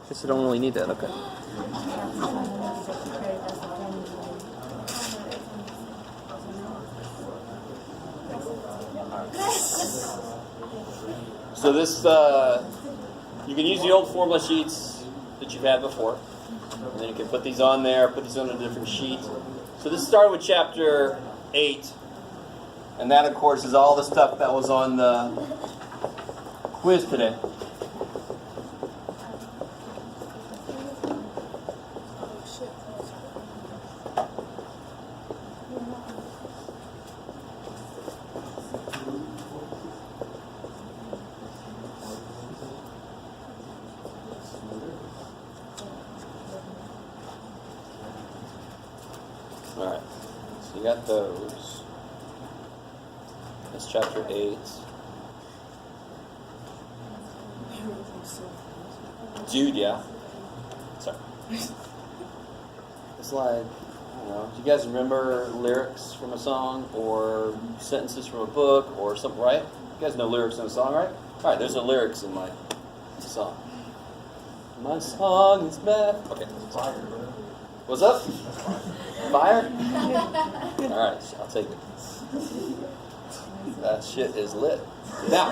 Guess you don't really need that. Okay. So this, you can use the old formula sheets that you've had before. And then you can put these on there, put these on a different sheet. So this started with chapter 8. And that, of course, is all the stuff that was on the quiz today. Alright, so you got those. That's chapter 8. Dude, yeah. Sorry. It's like, I don't know, do you guys remember lyrics from a song or sentences from a book or something, right? You guys know lyrics in a song, right? Alright, there's the lyrics in my song. My song is math. Okay. What's up? Fire? Alright, I'll take it. That shit is lit. Now,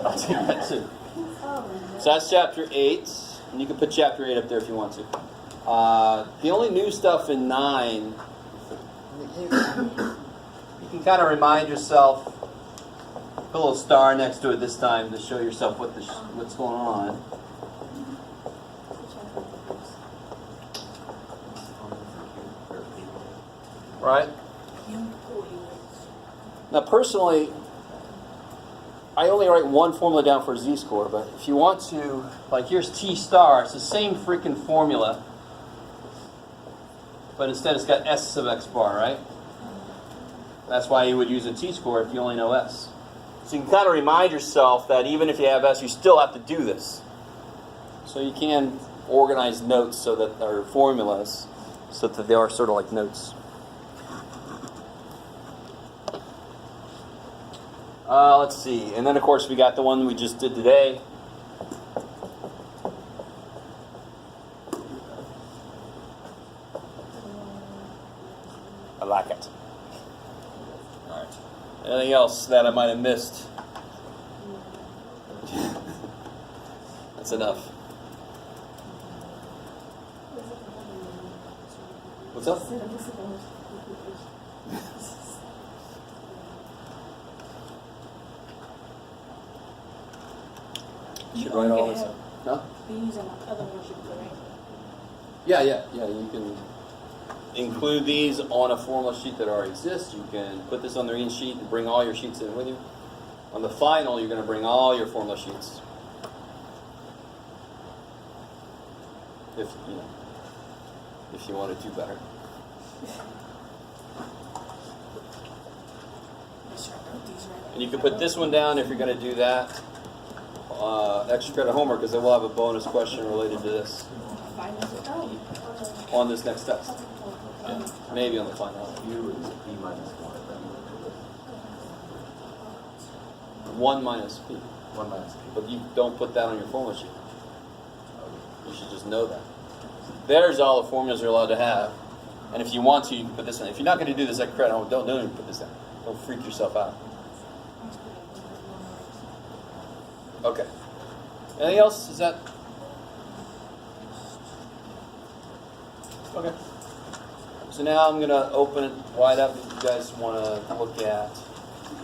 I'll take that too. So that's chapter 8. And you can put chapter 8 up there if you want to. The only new stuff in 9, you can kind of remind yourself, put a little star next to it this time to show yourself what's going on. Right? Now, personally, I only write one formula down for z-score, but if you want to, like here's t star, it's the same freaking formula, but instead it's got s sub x bar, right? That's why you would use a t-score if you only know s. So you can kind of remind yourself that even if you have s, you still have to do this. So you can organize notes so that, or formulas, so that they are sort of like notes. Let's see. And then, of course, we got the one we just did today. I like it. All right. Anything else that I might have missed? That's enough. What's up? You should write all this up. Huh? Be using other worksheets, right? Yeah. You can include these on a formula sheet that already exists. You can put this on the reading sheet and bring all your sheets in with you. On the final, you're going to bring all your formula sheets. If you want to do better. And you can put this one down if you're going to do that. Extra credit homework, because they will have a bonus question related to this on this next test. Yeah, maybe on the final. One minus p. But you don't put that on your formula sheet. You should just know that. There's all the formulas you're allowed to have. And if you want to, you can put this in. If you're not going to do this extra credit homework, don't even put this in. Don't freak yourself out. Okay. Anything else? Is that okay? So now I'm going to open it wide up if you guys want to look at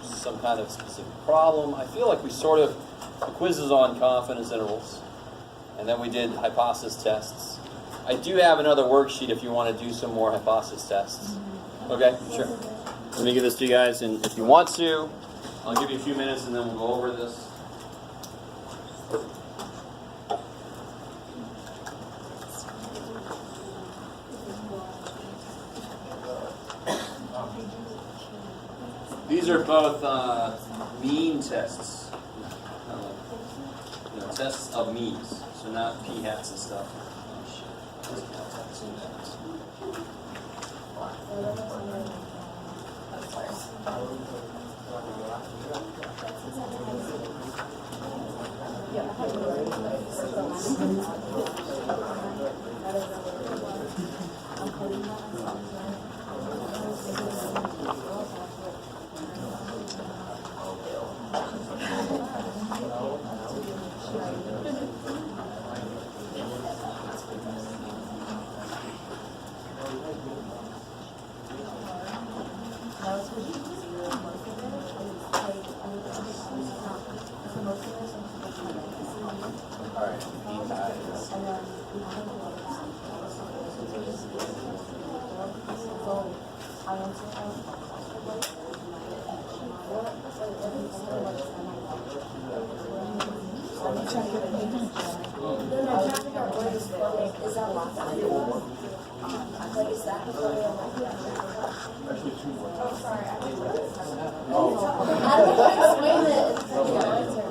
some kind of specific problem. I feel like we sort of, the quiz is on confidence intervals, and then we did hypothesis tests. I do have another worksheet if you want to do some more hypothesis tests. Okay, sure. Let me give this to you guys, and if you want to, I'll give you a few minutes and then we'll go over this. These are both mean tests, tests of means, so not p-hats and stuff. Oh, shit. All right, he has.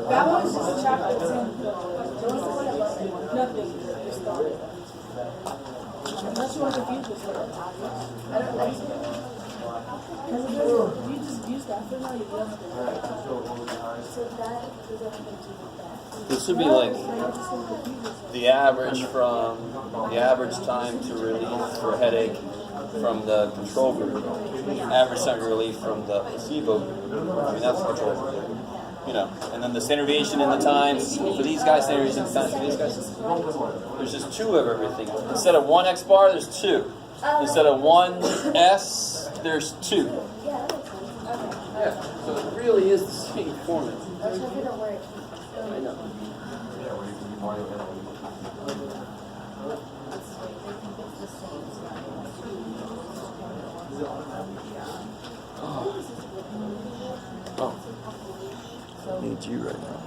That one's just chocolate and nothing. Just started. Unless you want to confuse this one. I don't like it. Because you just use that for now, you left it. So that is everything to do with that. This would be like the average time to relief for headache from the control group, average time to relief from the placebo group. I mean, that's the control group. You know, and then the standard deviation in the times for these guys, standard deviation in the times for these guys. There's just 2 of everything. Instead of 1 X bar, there's 2. Instead of 1 S, there's 2. Yeah, so it really is the same format. I know. Oh. I need you right now.